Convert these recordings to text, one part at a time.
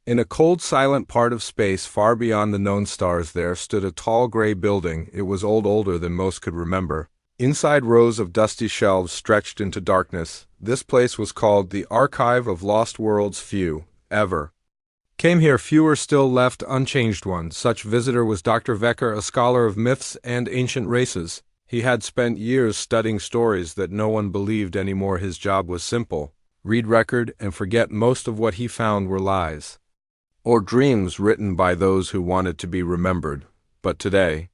In a cold, silent part of space far beyond the known stars there stood a tall gray building. It was older than most could remember. Inside, rows of dusty shelves stretched into darkness. This place was called the Archive of Lost Worlds. Few, ever, came here. Fewer still left unchanged ones. Such visitor was Dr. Vecker, a scholar of myths and ancient races. He had spent years studying stories that no one believed anymore. His job was simple: read record and forget. Most of what he found were lies, or dreams written by those who wanted to be remembered. But today,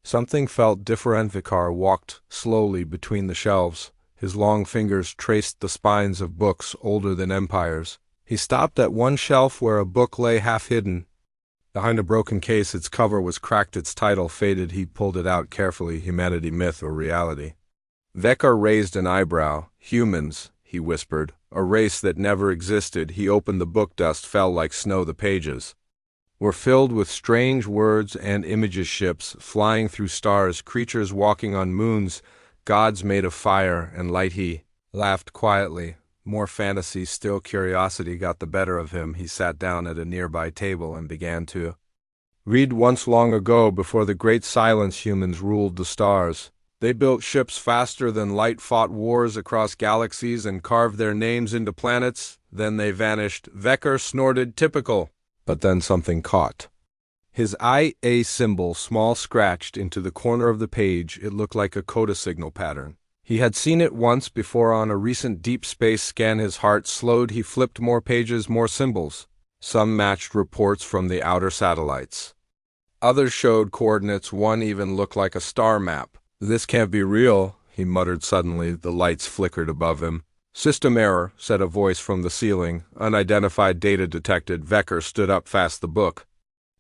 something felt different. Vicar walked slowly between the shelves. His long fingers traced the spines of books older than empires. He stopped at one shelf where a book lay half hidden behind a broken case. Its cover was cracked, its title faded. He pulled it out carefully. Humanity, myth, or reality? Vecker raised an eyebrow. Humans, he whispered. A race that never existed. He opened the book. Dust fell like snow. The pages were filled with strange words and images: ships flying through stars, creatures walking on moons, gods made of fire and light. He laughed quietly. More fantasy still. Curiosity got the better of him. He sat down at a nearby table and began to read. Once, long ago, before the Great Silence, humans ruled the stars. They built ships faster than light, fought wars across galaxies, and carved their names into planets. Then they vanished. Vecker snorted. Typical. But then something caught his eye. A symbol, small, scratched into the corner of the page. It looked like a coda signal pattern. He had seen it once before on a recent deep space scan. His heart slowed. He flipped more pages, more symbols. Some matched reports from the outer satellites. Others showed coordinates. One even looked like a star map. This can't be real, he muttered. Suddenly, the lights flickered above him. System error, said a voice from the ceiling. Unidentified data detected. Vecker stood up fast. The book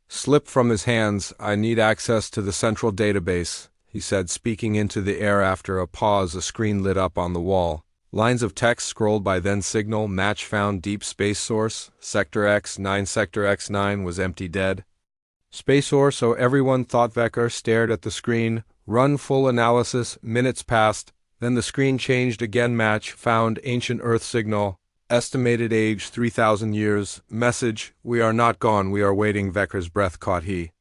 slipped from his hands. I need access to the central database, he said, speaking into the air. After a pause, a screen lit up on the wall. Lines of text scrolled by. Then signal match found. Deep space source. Sector X9. Sector X9 was empty, dead. Space or so everyone thought. Vecker stared at the screen. Run full analysis. Minutes passed. Then the screen changed again. Match found. Ancient Earth signal. Estimated age 3,000 years. Message: we are not gone, we are waiting. Vecker's breath caught. He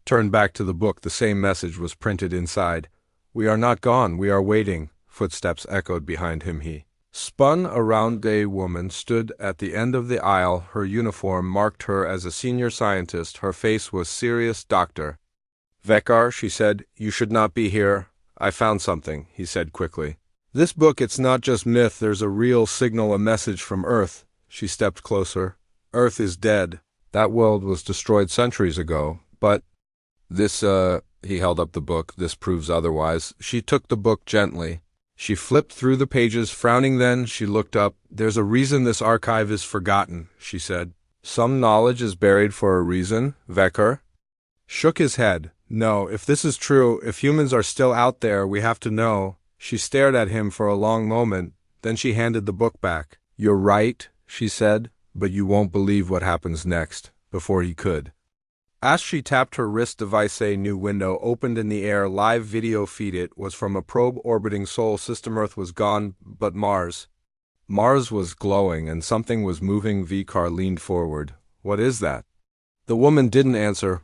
turned back to the book. The same message was printed inside. We are not gone, we are waiting. Footsteps echoed behind him. He spun around. A woman stood at the end of the aisle. Her uniform marked her as a senior scientist. Her face was serious. Dr. Vecker, she said, you should not be here. I found something, he said quickly. This book, it's not just myth. There's a real signal, a message from Earth. She stepped closer. Earth is dead. That world was destroyed centuries ago. But this, he held up the book. This proves otherwise. She took the book gently. She flipped through the pages, frowning. Then she looked up. There's a reason this archive is forgotten, she said. Some knowledge is buried for a reason. Vecker shook his head. No, if this is true, if humans are still out there, we have to know. She stared at him for a long moment. Then she handed the book back. You're right, she said, but you won't believe what happens next. Before he could as she tapped her wrist device. A new window opened in the air. Live video feed. It was from a probe orbiting Sol system. Earth was gone, but Mars was glowing, and something was moving. Vicar leaned forward. What is that? The woman didn't answer.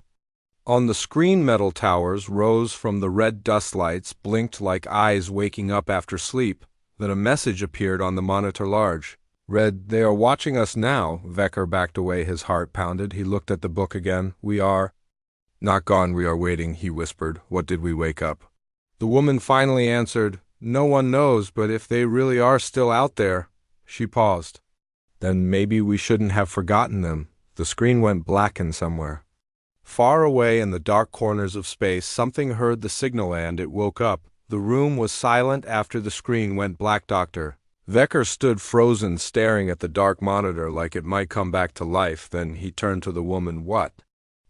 On the screen, metal towers rose from the red dust. Lights blinked like eyes waking up after sleep. Then a message appeared on the monitor. Large read, they are watching us now. Vecker backed away. His heart pounded. He looked at the book again. We are not gone, we are waiting, he whispered. What did we wake up? The woman finally answered, no one knows, but if they really are still out there. She paused. Then maybe we shouldn't have forgotten them. The screen went blacken somewhere. Far away in the dark corners of space, something heard the signal and it woke up. The room was silent after the screen went black. Dr. Vecker stood frozen, staring at the dark monitor like it might come back to life. Then he turned to the woman. What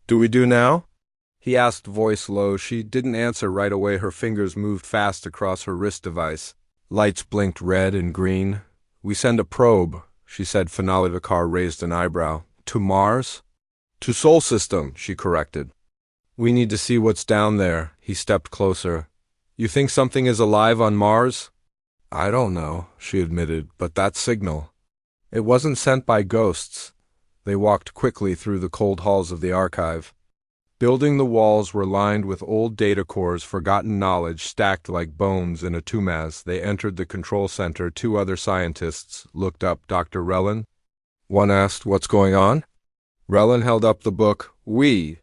do we do now? He asked, voice low. She didn't answer right away. Her fingers moved fast across her wrist device. Lights blinked red and green. We send a probe, she said finally. Vicar raised an eyebrow. To Mars? To Sol System, she corrected. We need to see what's down there. He stepped closer. You think something is alive on Mars? I don't know, she admitted, but that signal. It wasn't sent by ghosts. They walked quickly through the cold halls of the archive. Building the walls were lined with old data cores, forgotten knowledge stacked like bones in a tomb. As they entered the control center, two other scientists looked up. Dr. Relin? One asked, "What's going on?" Relin held up the book. "We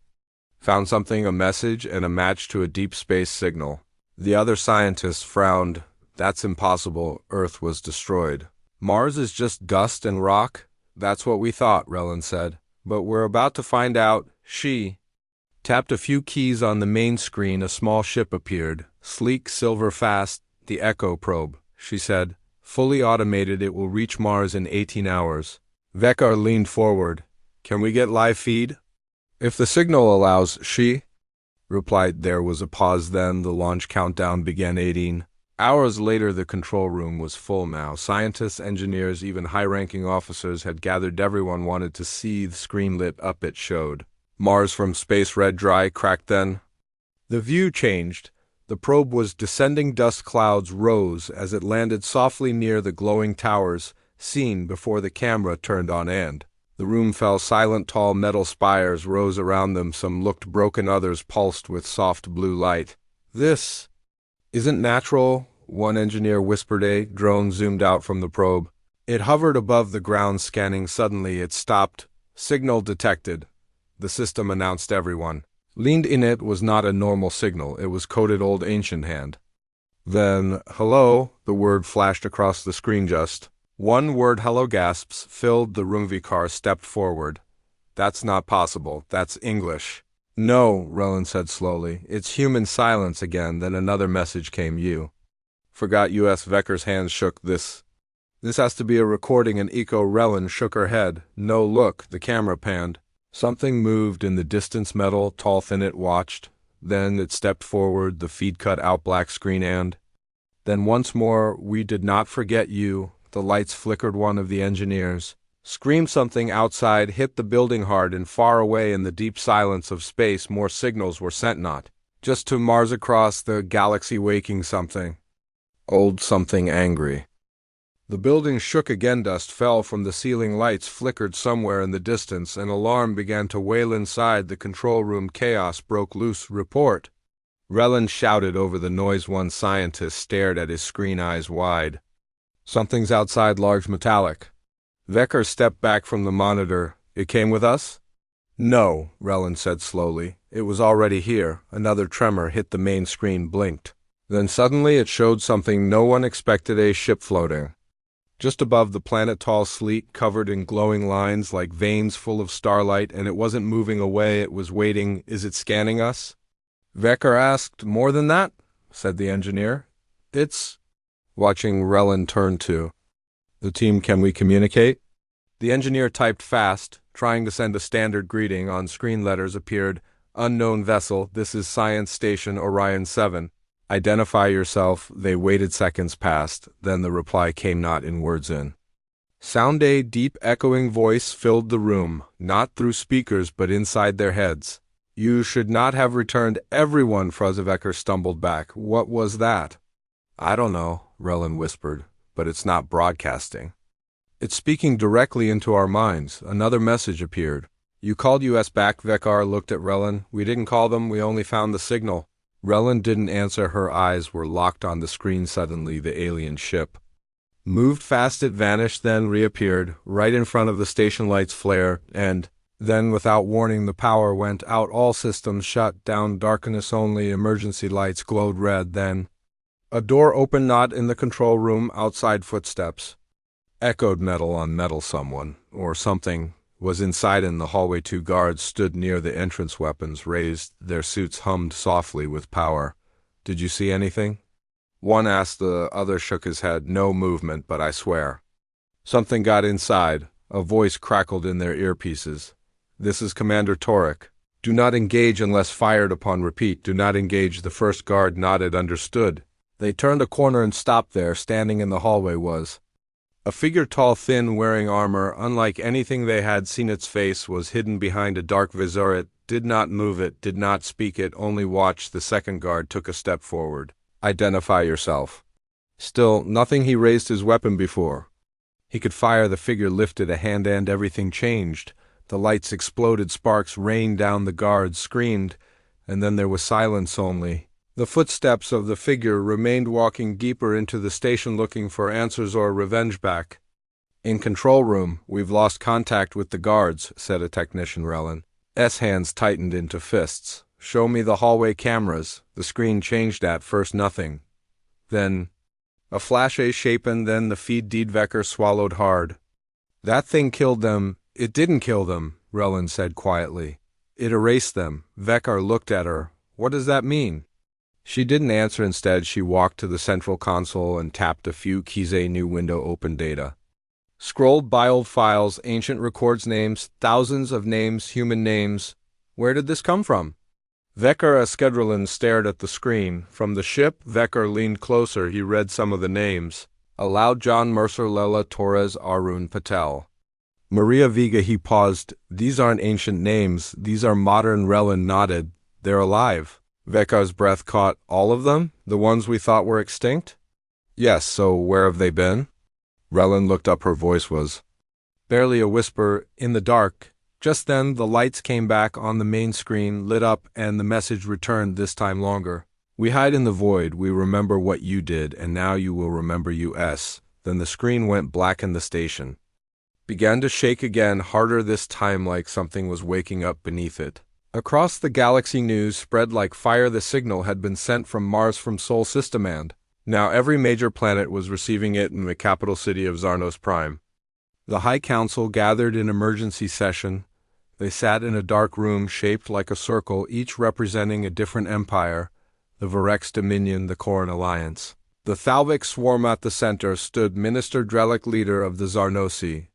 found something, a message and a match to a deep space signal." The other scientist frowned. "That's impossible. Earth was destroyed." "Mars is just dust and rock?" "That's what we thought," Relin said. "But we're about to find out." She tapped a few keys on the main screen. A small ship appeared, sleek, silver fast. "The Echo probe," she said. "Fully automated, it will reach Mars in 18 hours. Vekar leaned forward. "Can we get live feed?" "If the signal allows," she replied. There was a pause, then the launch countdown began. 18 hours later, the control room was full now. Scientists, engineers, even high-ranking officers had gathered. Everyone wanted to see the screen lit up. It showed Mars from space, red, dry, cracked. Then the view changed. The probe was descending. Dust clouds rose as it landed softly near the glowing towers, seen before the camera turned on, and the room fell silent. Tall metal spires rose around them. Some looked broken, others pulsed with soft blue light. "This isn't natural," one engineer whispered. A drone zoomed out from the probe. It hovered above the ground, scanning. Suddenly it stopped. "Signal detected," the system announced. Everyone leaned in. It was not a normal signal. It was coded old ancient hand. Then, "Hello," the word flashed across the screen. Just one word. "Hello." Gasps filled the room. Vekar stepped forward. "That's not possible. That's English." "No," Relin said slowly. "It's human." Silence again. Then another message came. "You forgot US." Vekar's hands shook. This has to be a recording." And Eco Relin shook her head. "No, look." The camera panned. Something moved in the distance. Metal, tall, thin. It watched. Then it stepped forward. The feed cut out. Black screen. And then once more. "We did not forget you." The lights flickered. One of the engineers screamed something outside, hit the building hard, and far away in the deep silence of space more signals were sent, not just to Mars, across the galaxy. Waking something old, something angry. The building shook again. Dust fell from the ceiling. Lights flickered somewhere in the distance. An alarm began to wail inside the control room. Chaos broke loose. "Report!" Relin shouted over the noise. One scientist stared at his screen, eyes wide. "Something's outside, large, metallic." Vekar stepped back from the monitor. "It came with us?" "No," Relin said slowly. "It was already here." Another tremor hit the main screen. Blinked. Then suddenly it showed something no one expected. A ship floating just above the planet, tall, sleek, covered in glowing lines like veins full of starlight, and it wasn't moving away. It was waiting. "Is it scanning us?" Vekar asked. "More than that," said the engineer. "It's watching." Relin turned to the team. "Can we communicate?" The engineer typed fast, trying to send a standard greeting. On screen letters appeared. "Unknown vessel. This is Science Station Orion 7. Identify yourself." They waited. Seconds passed. Then the reply came, not in words, in sound. A deep, echoing voice filled the room, not through speakers but inside their heads. "You should not have returned." Everyone. Vekar stumbled back. "What was that?" "I don't know," Relin whispered, "but it's not broadcasting. It's speaking directly into our minds." Another message appeared. "You called US back." Vekar looked at Relin. "We didn't call them. We only found the signal." Relin didn't answer. Her eyes were locked on the screen. Suddenly the alien ship moved fast. It vanished, then reappeared. Right in front of the station, lights flared, and then without warning the power went out. All systems shut down. Darkness only. Emergency lights glowed red. Then a door opened, not in the control room. Outside, footsteps echoed. Metal on metal. Someone or something was inside. In the hallway, two guards stood near the entrance, weapons raised. Their suits hummed softly with power. "Did you see anything?" one asked. The other shook his head. "No movement, but I swear something got inside." A voice crackled in their earpieces. "This is Commander Torek. Do not engage unless fired upon. Repeat, do not engage." The first guard nodded. "Understood." They turned a corner and stopped. There, standing in the hallway, was a figure, tall, thin, wearing armor unlike anything they had seen. Its face was hidden behind a dark visor. It did not move. It did not speak. It only watched. The second guard took a step forward. "Identify yourself." Still nothing. He raised his weapon. Before he could fire, the figure lifted a hand, and everything changed. The lights exploded, sparks rained down, the guards screamed, and then there was silence only. The footsteps of the figure remained walking deeper into the station, looking for answers or revenge back. "In control room, we've lost contact with the guards," said a technician, Relin. S hands tightened into fists. "Show me the hallway cameras." The screen changed at first nothing. Then a flash A shape, and then the feed deed. Vecker swallowed hard. "That thing killed them." "It didn't kill them," Relin said quietly. "It erased them." Vecker looked at her. "What does that mean?" She didn't answer. Instead, she walked to the central console and tapped a few keys. A new window opened. Data scrolled by old files, ancient records, names, thousands of names, human names. Where did this come from? Vecker Eskedrelin stared at the screen. From the ship, Vecker leaned closer. He read some of the names. Aloud: John Mercer, Lela Torres, Arun Patel, Maria Vega. He paused. "These aren't ancient names. These are modern." Relin nodded. "They're alive." Vecker's breath caught. "All of them? The ones we thought were extinct?" "Yes, so where have they been?" Relin looked up. Her voice was barely a whisper. "In the dark." Just then, the lights came back on the main screen, lit up, and the message returned, this time longer. "We hide in the void. We remember what you did, and now you will remember US." Then the screen went black and the station began to shake again, harder this time, like something was waking up beneath it. Across the galaxy, news spread like fire. The signal had been sent from Mars, from Sol Systemand. Now every major planet was receiving it in the capital city of Zarnos Prime. The High Council gathered in emergency session. They sat in a dark room shaped like a circle, each representing a different empire: the Varex Dominion, the Koran Alliance. The Thalvik swarm. At the center stood Minister Drellic, leader of the Zarnosi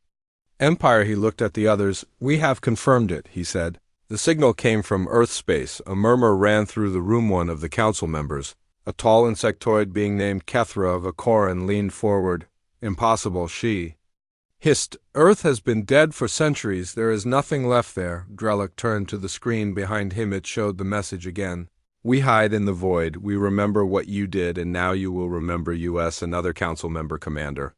Empire. He looked at the others. "We have confirmed it," he said. The signal came from Earth space. A murmur ran through the room. One of the council members, a tall insectoid being named Kethra of Akoran, leaned forward. "Impossible," she hissed. "Earth has been dead for centuries. There is nothing left there." Drellic turned to the screen behind him. It showed the message again. "We hide in the void. We remember what you did, and now you will remember US." Another council member, Commander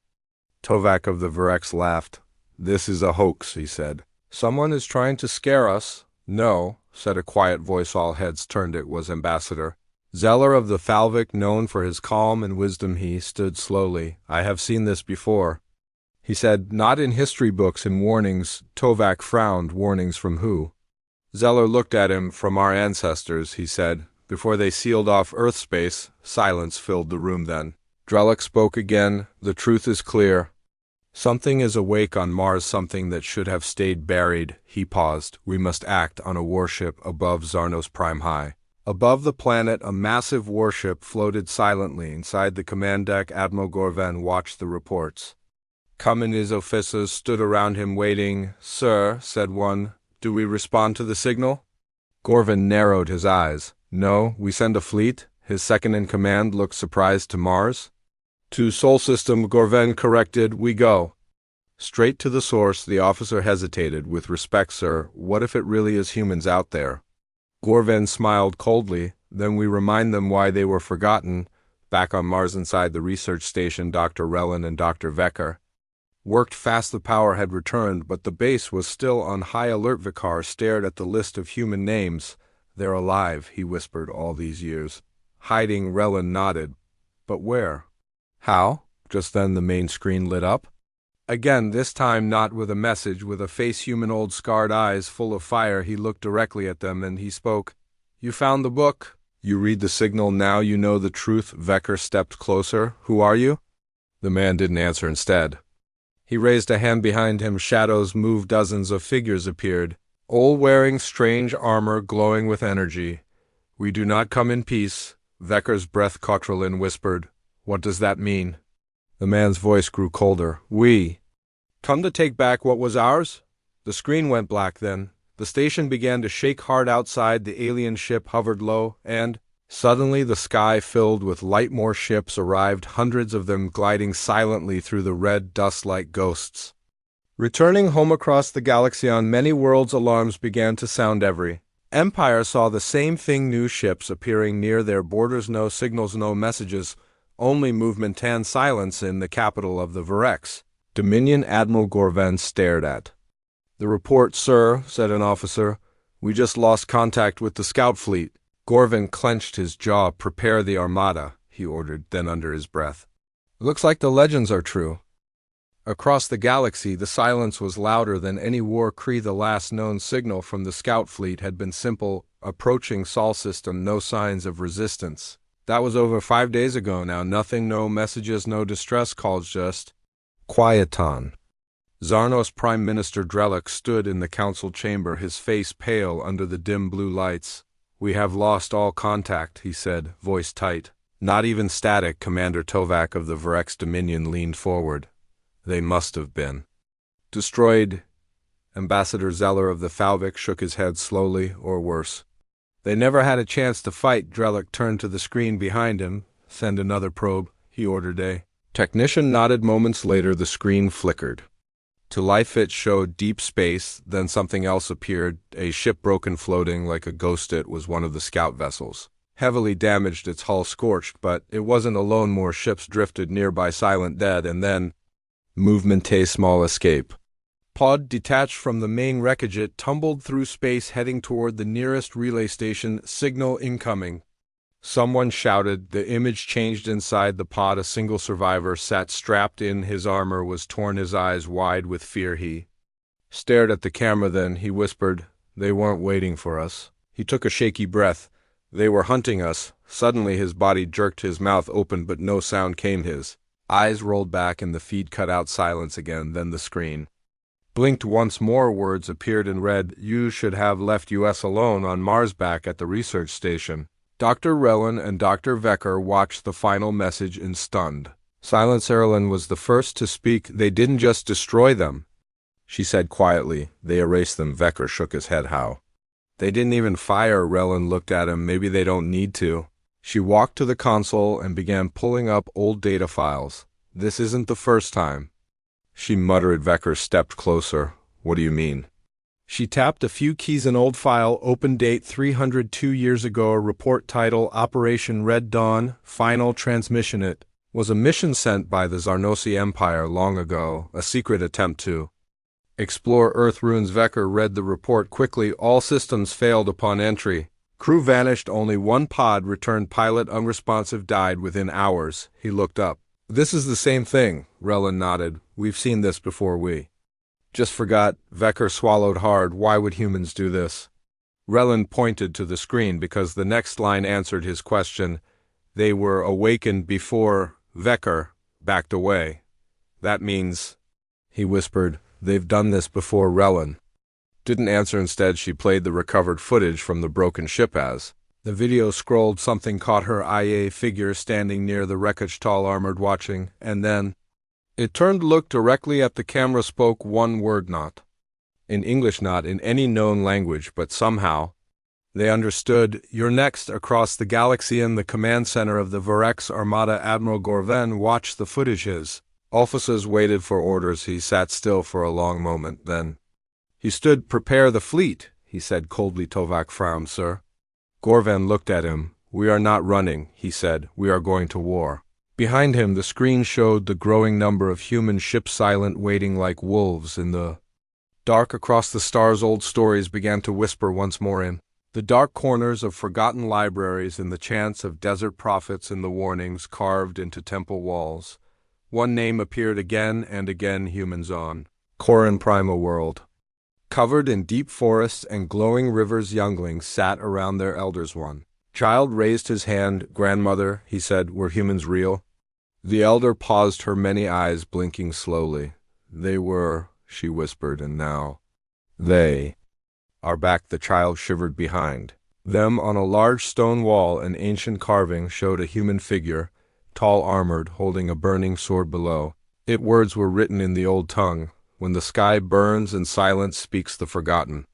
Tovak of the Varex, laughed. "This is a hoax," he said. "Someone is trying to scare us." "No," said a quiet voice. All heads turned. It was Ambassador Zeller of the Thalvik, known for his calm and wisdom. He stood slowly. "I have seen this before," he said. "Not in history books, in warnings." Tovak frowned. "Warnings from who?" Zeller looked at him. "From our ancestors," he said, "before they sealed off Earth space." Silence filled the room. Then Drellic spoke again. "The truth is clear. Something is awake on Mars, something that should have stayed buried." He paused. "We must act on a warship above Zarnos Prime High." Above the planet, a massive warship floated silently. Inside the command deck, Admiral Gorven watched the reports. Cum and his officers stood around him, waiting. "Sir," said one, "do we respond to the signal?" Gorven narrowed his eyes. "No, we send a fleet." His second-in-command looked surprised. "To Mars?" "To Sol System," Gorven corrected. "We go straight to the source." The officer hesitated. "With respect, sir, what if it really is humans out there?" Gorven smiled coldly. "Then we remind them why they were forgotten." Back on Mars, inside the research station, Dr. Relin and Dr. Vecker worked fast. The power had returned, but the base was still on high alert. Vikar stared at the list of human names. "They're alive," he whispered. "All these years hiding." Relin nodded. "But where? How?" Just then the main screen lit up again, this time not with a message, with a face, human, old scarred eyes full of fire. He looked directly at them and he spoke. "You found the book? You read the signal. Now you know the truth." Vecker stepped closer. "Who are you?" The man didn't answer. Instead, he raised a hand. Behind him, shadows moved. Dozens of figures appeared, all wearing strange armor, glowing with energy. "We do not come in peace." Vecker's breath caught. Relin whispered, "What does that mean?" The man's voice grew colder. "We come to take back what was ours." The screen went black. Then the station began to shake hard. Outside, the alien ship hovered low, and suddenly the sky filled with light. More ships arrived, hundreds of them gliding silently through the red dust like ghosts, returning home across the galaxy. On many worlds, alarms began to sound. Every empire saw the same thing: new ships appearing near their borders. No signals, no messages, only movement and silence in the capital of the Varex Dominion. Admiral Gorven stared at "The report, sir," said an officer. "We just lost contact with the scout fleet." Gorvin clenched his jaw. "Prepare the armada," he ordered, then under his breath, "It looks like the legends are true." Across the galaxy, the silence was louder than any war cry. The last known signal from the scout fleet had been simple: approaching Sol system, no signs of resistance. That was over 5 days ago now. Nothing, no messages, no distress calls, just quieton. Zarnos Prime Minister Drellick stood in the council chamber, his face pale under the dim blue lights. "We have lost all contact," he said, voice tight. "Not even static." Commander Tovak of the Varex Dominion leaned forward. "They must have been destroyed." Ambassador Zeller of the Falvik shook his head slowly, "Or worse. They never had a chance to fight." Drellick turned to the screen behind him. "Send another probe," he ordered. A technician nodded. Moments later, the screen flickered. To life it showed deep space, then something else appeared, a ship broken, floating like a ghost. It was one of the scout vessels. Heavily damaged, its hull scorched, but it wasn't alone. More ships drifted nearby, silent, dead, and then movement. A small escape pod detached from the main wreckage. It tumbled through space, heading toward the nearest relay station. "Signal incoming," someone shouted. The image changed inside the pod. A single survivor sat strapped in. His armor was torn, his eyes wide with fear. He stared at the camera, then he whispered, "They weren't waiting for us." He took a shaky breath. "They were hunting us." Suddenly his body jerked, his mouth opened, but no sound came. His eyes rolled back and the feed cut out. Silence again. Then the screen blinked once more. Words appeared in red. "You should have left us alone on Mars, back at the research station." Dr. Relin and Dr. Vecker watched the final message in stunned silence. Erlin was the first to speak. "They didn't just destroy them," she said quietly. "They erased them." Vecker shook his head. "How?" "They didn't even fire." Relin looked at him. "Maybe they don't need to." She walked to the console and began pulling up old data files. "This isn't the first time," she muttered. Vecker stepped closer. "What do you mean?" She tapped a few keys. An old file, open date 302 years ago, a report title, Operation Red Dawn, final transmission. It was a mission sent by the Zarnosi Empire long ago, a secret attempt to explore Earth ruins. Vecker read the report quickly. "All systems failed upon entry. Crew vanished. Only one pod returned. Pilot unresponsive, died within hours." He looked up. "This is the same thing." Relin nodded. "We've seen this before. We just forgot." Vecker swallowed hard. "Why would humans do this?" Relin pointed to the screen because the next line answered his question. "They were awakened before." Vecker backed away. "That means," he whispered, "they've done this before." Relin didn't answer. Instead, she played the recovered footage from the broken ship. As the video scrolled, something caught her eye: a figure standing near the wreckage, tall, armored, watching, and then it turned, looked directly at the camera, spoke one word, not in English, not in any known language, but somehow they understood. "You're next." Across the galaxy in the command center of the Varex Armada, Admiral Gorven watched the footage. His officers waited for orders. He sat still for a long moment. Then he stood. "Prepare the fleet," he said coldly. Tovak frowned. "Sir?" Gorven looked at him. "We are not running," he said. "We are going to war." Behind him, the screen showed the growing number of human ships, silent, waiting like wolves in the dark. Across the stars, old stories began to whisper once more in the dark corners of forgotten libraries, in the chants of desert prophets, in the warnings carved into temple walls. One name appeared again and again: humans on Koran Primal world. Covered in deep forests and glowing rivers, younglings sat around their elders. One child raised his hand. "Grandmother," he said, "were humans real?" The elder paused, her many eyes blinking slowly. "They were," she whispered, "and now they are back." The child shivered. Behind them, on a large stone wall, an ancient carving showed a human figure, tall, armored, holding a burning sword. Below it, words were written in the old tongue: "When the sky burns and silence speaks, the forgotten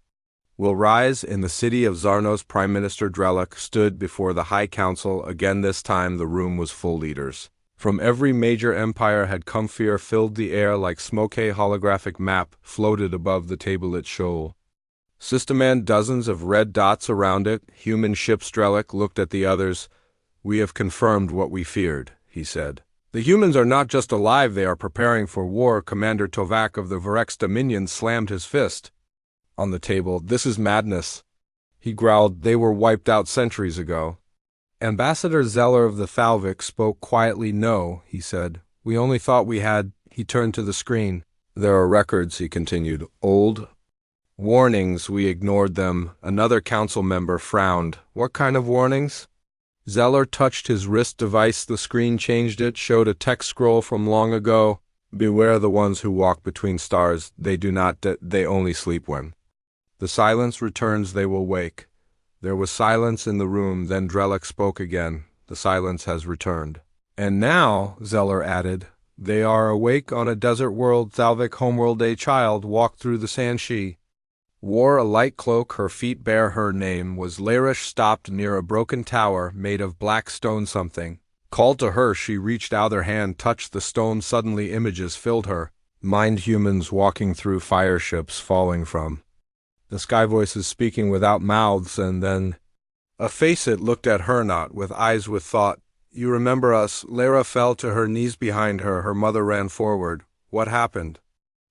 will rise." In the city of Zarnos, Prime Minister Drellick stood before the High Council. Again, this time the room was full. Leaders from every major empire had come. Fear filled the air like smoke. A holographic map floated above the table. Its shoal system and dozens of red dots around it. Human ships. Drellick looked at the others. "We have confirmed what we feared," he said. "The humans are not just alive, they are preparing for war." Commander Tovak of the Varex Dominion slammed his fist. on the table. "This is madness." He growled, "They were wiped out centuries ago." Ambassador Zeller of the Thalvik spoke quietly. "No," he said. "We only thought we had—" He turned to the screen. "There are records," he continued. "Old warnings. We ignored them." Another council member frowned. "What kind of warnings?" Zeller touched his wrist device. The screen changed. It showed a text scroll from long ago. "Beware the ones who walk between stars. They do not they only sleep when the silence returns, they will wake." There was silence in the room. Then Drellick spoke again. "The silence has returned." "And now," Zeller added, "they are awake on a desert world. Thalvik homeworld. A child walked through the sand. She wore a light cloak. Her feet bear her name. Was Larish stopped near a broken tower made of black stone. Something called to her. She reached out her hand, touched the stone. Suddenly images filled her mind. Humans walking through fire ships falling from the sky, voices speaking without mouths, and then a face. It looked at her, not with eyes, with thought. "You remember us?" Lara fell to her knees behind her. Her mother ran forward. "What happened?"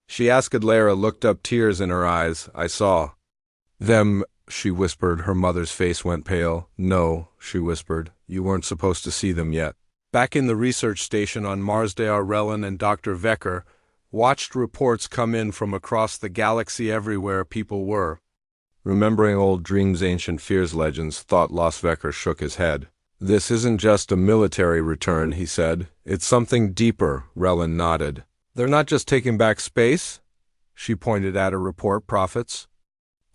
she asked. Lara looked up, tears in her eyes. "I saw them," she whispered. Her mother's face went pale. "No," she whispered. "You weren't supposed to see them yet." Back in the research station on Mars, Dr. Relin and Dr. Vecker watched reports come in from across the galaxy. Everywhere people were remembering old dreams, ancient fears, legends, thought. Los Vecker shook his head. "This isn't just a military return," he said. "It's something deeper." Relin nodded. "They're not just taking back space?" She pointed at a report. "Prophets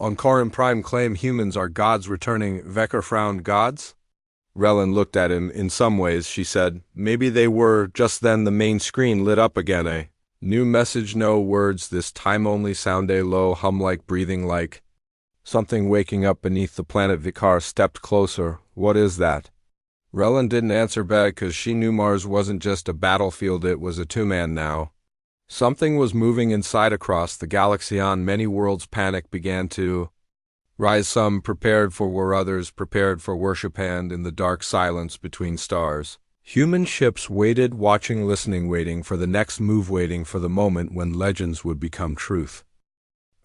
on Corin Prime claim humans are gods returning." Vecker frowned. "Gods?" Relin looked at him. "In some ways," she said. "Maybe they were." Just then the main screen lit up again. A new message. No words this time, only sound. A low hum, like breathing, like something waking up beneath the planet. Vikar stepped closer. "What is that?" Relin didn't answer back because she knew Mars wasn't just a battlefield, it was a two-man now. Something was moving inside. Across the galaxy on many worlds, panic began to rise. Some prepared for war, others prepared for worship. And in the dark silence between stars, human ships waited, watching, listening, waiting for the next move, waiting for the moment when legends would become truth.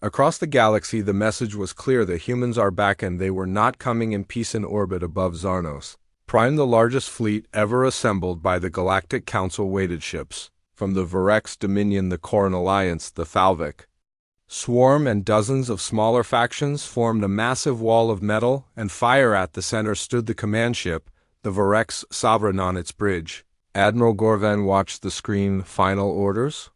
Across the galaxy, the message was clear. The humans are back, and they were not coming in peace. In orbit above Xarnos Prime, the largest fleet ever assembled by the Galactic Council waited. Ships from the Varex Dominion, the Corin Alliance, the Thalvik Swarm, and dozens of smaller factions formed a massive wall of metal and fire. At the center stood the command ship, the Varex Sovereign. On its bridge, Admiral Gorven watched the screen. "Final orders?"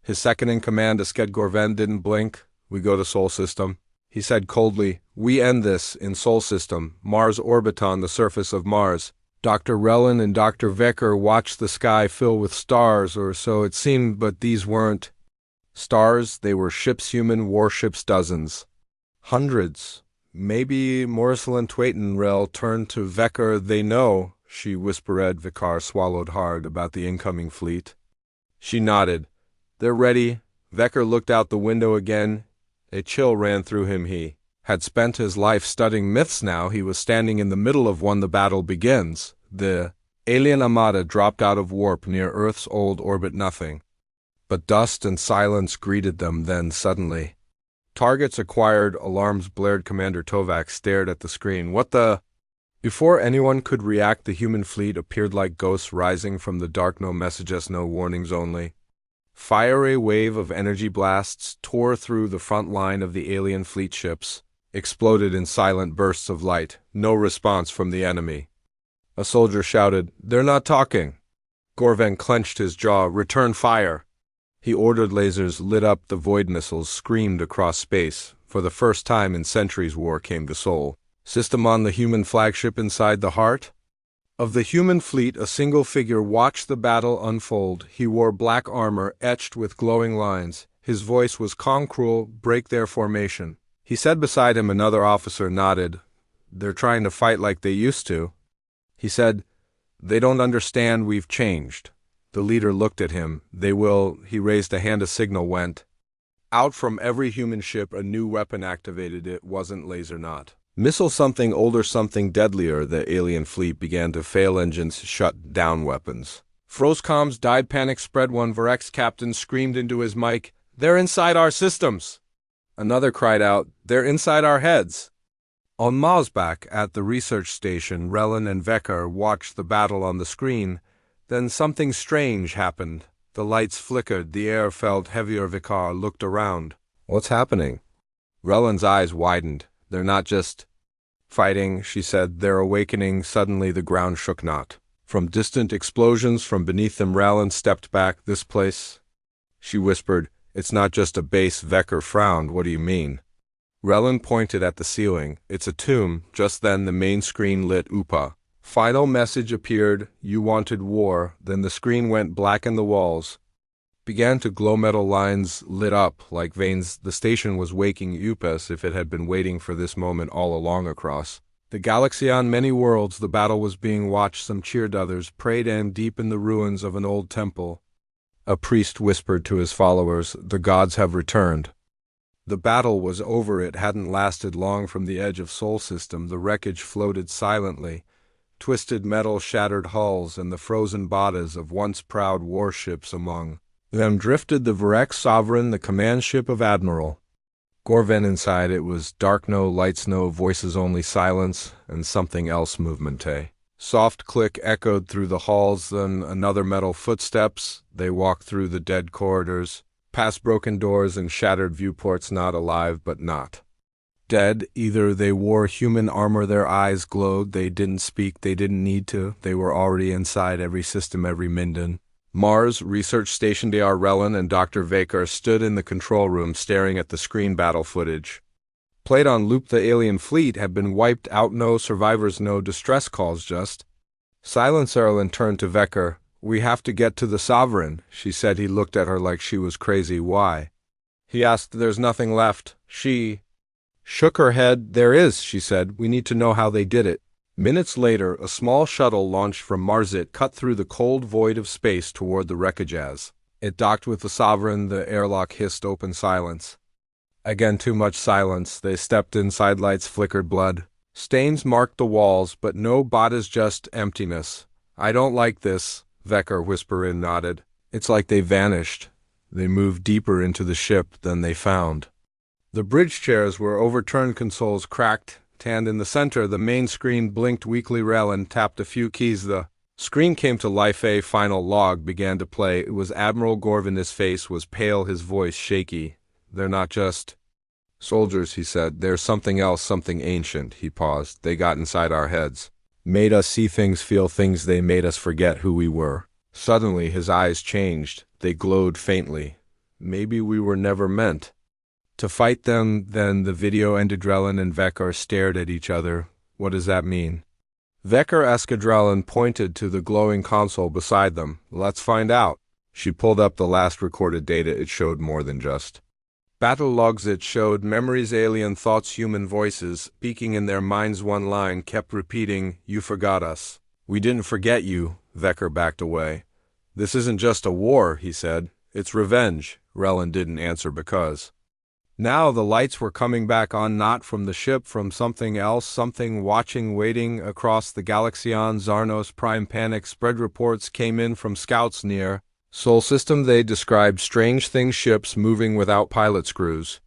His second-in-command, Asked Gorven, didn't blink. "We go to Sol System," he said coldly. "We end this in Sol System, Mars orbit, on the surface of Mars." Dr. Relin and Dr. Vecker watched the sky fill with stars, or so it seemed, but these weren't stars. They were ships, human warships, dozens, hundreds, maybe. Morrislin Twayton. Rel turned to Vecker. "They know," she whispered. Vikar swallowed hard. "About the incoming fleet?" She nodded. "They're ready." Vecker looked out the window again. A chill ran through him. He had spent his life studying myths. Now he was standing in the middle of one. The battle begins. The alien armada dropped out of warp near Earth's old orbit. Nothing but dust and silence greeted them. Then suddenly, targets acquired, alarms blared. Commander Tovak stared at the screen. "What the—" Before anyone could react, the human fleet appeared like ghosts rising from the dark. No messages, no warnings, only fire. A wave of energy blasts tore through the front line of the alien fleet. Ships exploded in silent bursts of light. No response from the enemy. A soldier shouted, "They're not talking." Gorven clenched his jaw. "Return fire." He ordered. Lasers lit up. The void missiles screamed across space. For the first time in centuries, war came to Sol System on the human flagship. Inside the heart of the human fleet, a single figure watched the battle unfold. He wore black armor etched with glowing lines. His voice was calm. "Cruel, break their formation," he said. Beside him another officer nodded. "They're trying to fight like they used to," he said. "They don't understand. We've changed." The leader looked at him. "They will." He raised a hand. A signal went out from every human ship. A new weapon activated. It wasn't laser, not missile, something older, something deadlier. The alien fleet began to fail. Engines shut down. Weapons froze. Comms died. Panic spread. One Varex captain screamed into his mic, "They're inside our systems." Another cried out, "They're inside our heads!" On Mosbach, at the research station, Relin and Vecker watched the battle on the screen. Then something strange happened. The lights flickered, the air felt heavier. Vicar looked around. "What's happening?" Relin's eyes widened. "They're not just fighting," she said. "They're awakening." Suddenly the ground shook not. From distant explosions from beneath them, Relin stepped back. "This place," she whispered, "it's not just a base." Vecker frowned. "What do you mean?" Relin pointed at the ceiling. "It's a tomb." Just then the main screen lit. Upa. Final message appeared. "You wanted war." Then the screen went black and the walls began to glow. Metal lines lit up like veins. The station was waking up as if it had been waiting for this moment all along. Across the galaxy on many worlds, the battle was being watched. Some cheered, others prayed, and deep in the ruins of an old temple, a priest whispered to his followers, "The gods have returned." The battle was over. It hadn't lasted long. From the edge of Sol System, the wreckage floated silently. Twisted metal, shattered hulls, and the frozen bodies of once proud warships. Among them drifted the Varex Sovereign, the command ship of Admiral Gorven. Inside it was dark, no lights, no voices, only silence and something else. Movement. A soft click echoed through the halls, then another. Metal footsteps. They walked through the dead corridors, past broken doors and shattered viewports. Not alive, but not dead either. They wore human armor. Their eyes glowed. They didn't speak. They didn't need to. They were already inside every system, every Minden. Mars Research Station. Dr. Relin and Dr. Vaker stood in the control room staring at the screen. Battle footage played on loop. The alien fleet had been wiped out. No survivors, no distress calls, just silence. Erlin turned to Vecker. "We have to get to the Sovereign," she said. He looked at her like she was crazy. "Why?" he asked. "There's nothing left." She shook her head. "There is," she said. "We need to know how they did it." Minutes later, a small shuttle launched from Mars. It cut through the cold void of space toward the wreckage. As it docked with the Sovereign, the airlock hissed open. Silence. Again, too much silence. They stepped inside. Lights flickered. Blood stains marked the walls, but no bodies, just emptiness. "I don't like this," Vecker whispered and nodded. "It's like they vanished." They moved deeper into the ship than they found. The bridge chairs were overturned, consoles cracked. Tanned in the center, the main screen blinked weakly. Relin tapped a few keys. The screen came to life. A final log began to play. It was Admiral Gorvin. His face was pale, his voice shaky. "They're not just soldiers," he said. "There's something else, something ancient." He paused. "They got inside our heads. Made us see things, feel things. They made us forget who we were." Suddenly his eyes changed. They glowed faintly. "Maybe we were never meant to fight them." Then the video ended. Relin and Vecker stared at each other. "What does that mean?" Vecker asked. Relin pointed to the glowing console beside them. "Let's find out." She pulled up the last recorded data. It showed more than just battle logs. It showed memories, alien thoughts, human voices speaking in their minds. One line kept repeating, "You forgot us." "We didn't forget you." Vecker backed away. "This isn't just a war," he said. "It's revenge." Relin didn't answer because now the lights were coming back on, not from the ship, from something else, something watching, waiting across the galaxy. On Zarnos Prime, panic spread. Reports came in from scouts near Sol System. They described strange things, ships moving without pilot screws,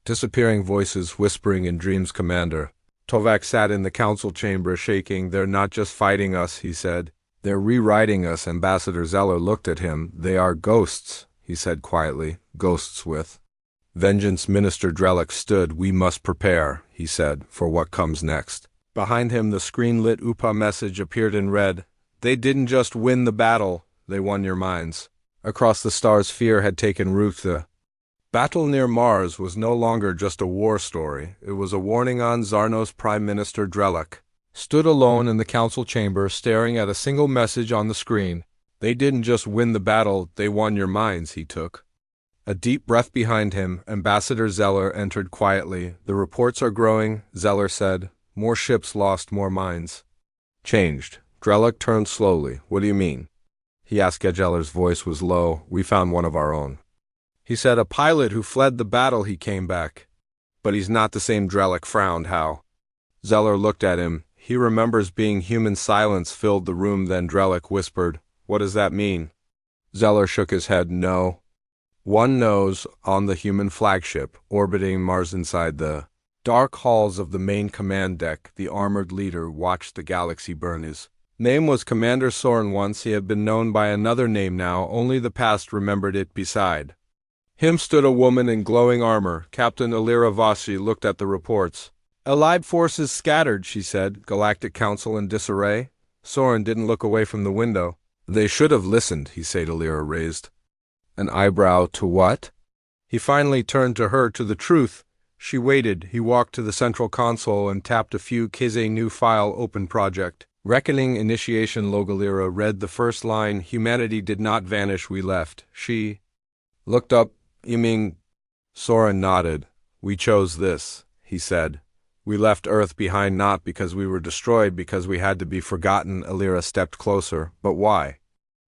disappearing, voices whispering in dreams. Commander Tovak sat in the council chamber, shaking. "They're not just fighting us," he said. "They're rewriting us." Ambassador Zeller looked at him. "They are ghosts," he said quietly. "Ghosts with vengeance." Minister Drellick stood. "We must prepare," he said, "for what comes next." Behind him the screen lit. Upa message appeared in red. "They didn't just win the battle, they won your minds." Across the stars fear had taken root. The battle near Mars was no longer just a war story. It was a warning. On Zarnos, Prime Minister Drellick stood alone in the council chamber, staring at a single message on the screen. "They didn't just win the battle, they won your minds." He took a deep breath. Behind him, Ambassador Zeller entered quietly. "The reports are growing," Zeller said. "More ships lost, more minds changed." Drellick turned slowly. "What do you mean?" he asked. Geller's voice was low. "We found one of our own," he said. "A pilot who fled the battle. He came back. But he's not the same." Drellick frowned. "How?" Zeller looked at him. "He remembers being human." Silence filled the room. Then Drellick whispered, "What does that mean?" Zeller shook his head. "No." One knows, on the human flagship, orbiting Mars inside the dark halls of the main command deck, the armored leader watched the galaxy burn. His name was Commander Soren. Once he had been known by another name, now only the past remembered it. Beside him stood a woman in glowing armor. Captain Alira Vasi looked at the reports. Allied forces scattered, she said. Galactic Council in disarray. Soren didn't look away from the window. They should have listened, he said. Alira raised an eyebrow. To what? He finally turned to her. To the truth. She waited. He walked to the central console and tapped a few keys. A new file open. Project Reckoning Initiation log. Alira read the first line. Humanity did not vanish, we left. She looked up. You mean? Soren nodded. We chose this, he said. We left Earth behind not because we were destroyed, because we had to be forgotten. Alira stepped closer. But why?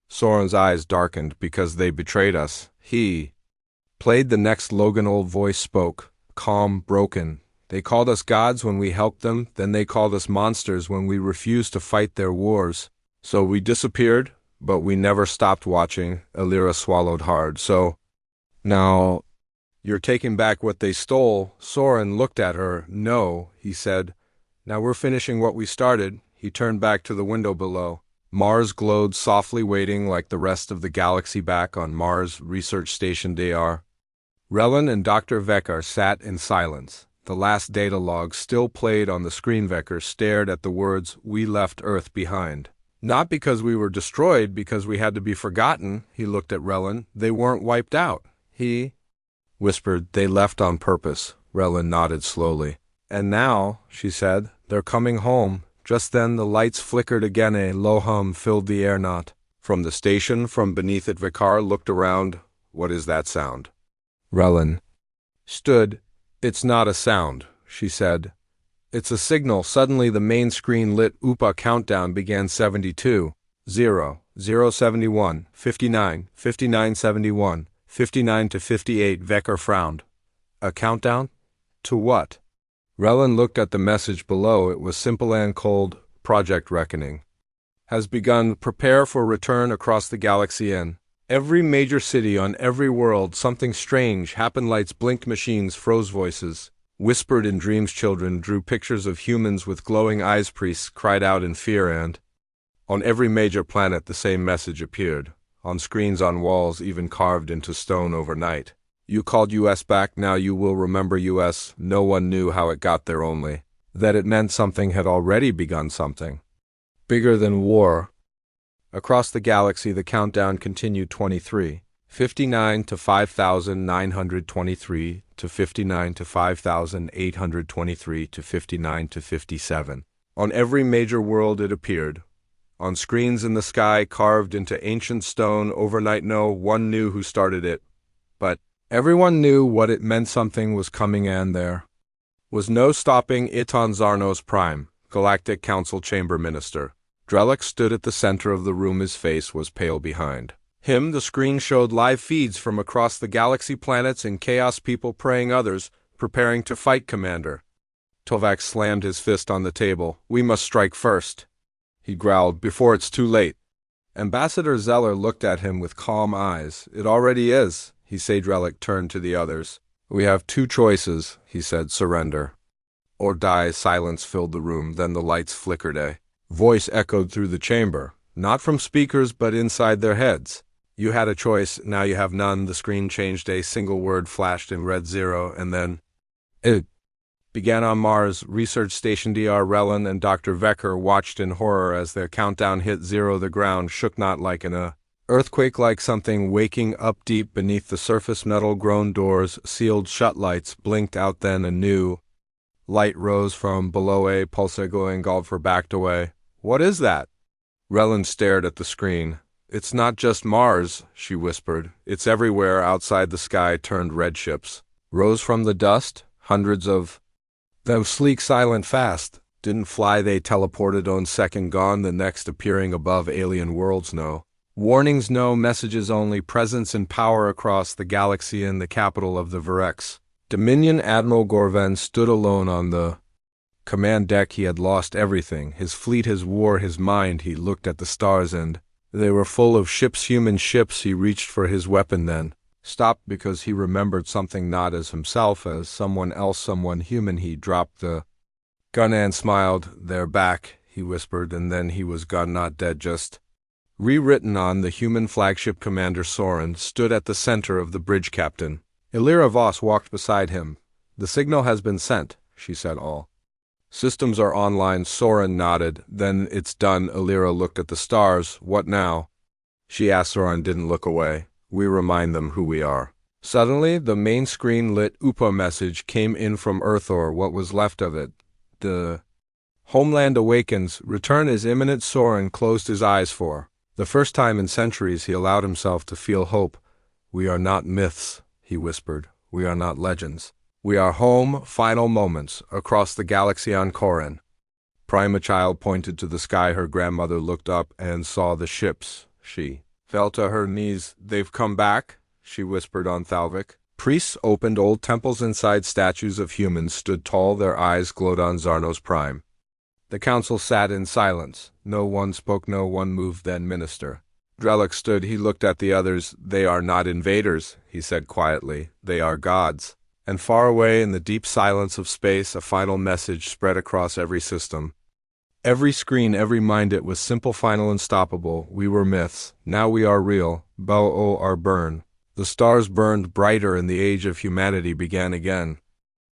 Soren's eyes darkened. Because they betrayed us. He played the next. Logan. Old voice spoke, calm, broken. They called us gods when we helped them, then they called us monsters when we refused to fight their wars. So we disappeared, but we never stopped watching. Alira swallowed hard. So now you're taking back what they stole? Soren looked at her. No, he said. Now we're finishing what we started. He turned back to the window below. Mars glowed softly, waiting like the rest of the galaxy. Back on Mars Research Station Dr. Relin and Dr. Vekar sat in silence. The last data log still played on the screen. Vekar stared at the words, we left Earth behind. Not because we were destroyed, because we had to be forgotten. He looked at Relin. They weren't wiped out. He whispered, they left on purpose. Relin nodded slowly. And now, she said, they're coming home. Just then the lights flickered again. A low hum filled the air. Not from the station, from beneath it. Vekar looked around. What is that sound? Relin stood. It's not a sound, she said. It's a signal. Suddenly the main screen lit. A countdown began. 72, 0, 0, 71, 59, 59, 71, 59 to 58. Vekar frowned. A countdown? To what? Relin looked at the message below. It was simple and cold. Project Reckoning has begun. Prepare for return across the galaxy. In every major city on every world, something strange happened. Lights blinked, machines froze, voices whispered in dreams. Children drew pictures of humans with glowing eyes. Priests cried out in fear, and on every major planet the same message appeared, on screens, on walls, even carved into stone. Overnight, you called US back. Now you will remember US. No one knew how it got there, only that it meant something had already begun, something bigger than war. Across the galaxy the countdown continued. 23, 59 to 5,923 to 59 to 5,823 to 59 to 57. On every major world it appeared, on screens in the sky, carved into ancient stone. Overnight no one knew who started it, but everyone knew what it meant. Something was coming, and there was no stopping it. On Zarnos Prime, Galactic Council Chamber Minister Drellick stood at the center of the room. His face was pale. Behind him the screen showed live feeds from across the galaxy, planets in chaos, people praying, others preparing to fight. Commander Tovak slammed his fist on the table. We must strike first, he growled, before it's too late. Ambassador Zeller looked at him with calm eyes. It already is, he said. Drellick turned to the others. We have two choices, he said. Surrender or die. Silence filled the room. Then the lights flickered. A voice echoed through the chamber, not from speakers but inside their heads. You had a choice, now you have none. The screen changed. A single word flashed in red. 0, and then it began. On Mars Research Station Dr. Relin and Dr. Vekar watched in horror as their countdown hit 0. The ground shook, not like an earthquake, like something waking up deep beneath the surface. Metal groaned, doors sealed shut, lights blinked out. Then a new light rose from below. A pulsego engulfed her, backed away. What is that? Relin stared at the screen. It's not just Mars, she whispered. It's everywhere. Outside the sky turned. Red ships rose from the dust, hundreds of them, sleek, silent, fast. Didn't fly, they teleported. On second gone, the next appearing above alien worlds. No warnings, no messages, only presence and power across the galaxy. In the capital of the Virex Dominion, Admiral Gorven stood alone on the command deck. He had lost everything, his fleet, his war, his mind. He looked at the stars, and they were full of ships, human ships. He reached for his weapon then. stopped because he remembered something, not as himself, as someone else, someone human. He dropped the gun and smiled. "They're back," he whispered, and then he was gone, not dead, just rewritten on. The human flagship Commander Soren stood at the center of the bridge. Captain Illyra Voss walked beside him. "The signal has been sent," she said. "All systems are online." Soren nodded. "Then it's done." Illyra looked at the stars. "What now?" she asked. Soren didn't look away. "We remind them who we are." Suddenly, the main screen lit. "UPA message came in from Earth, or what was left of it. The homeland awakens. Return is imminent." Soren closed his eyes. For the first time in centuries, he allowed himself to feel hope. "We are not myths," he whispered. "We are not legends. We are home." Final moments across the galaxy on Koran. Prima Child pointed to the sky. Her grandmother looked up and saw the ships. She fell to her knees. "They've come back," she whispered on Thalvik. Priests opened old temples inside. Statues of humans stood tall. Their eyes glowed on Zarnos Prime. The council sat in silence. No one spoke, no one moved. Then Minister Drellick stood. He looked at the others. "They are not invaders," he said quietly. "They are gods." And far away in the deep silence of space, a final message spread across every system, every screen, every mind. It was simple, final, unstoppable. "We were myths. Now we are real. Bo-o are burn." The stars burned brighter and the age of humanity began again.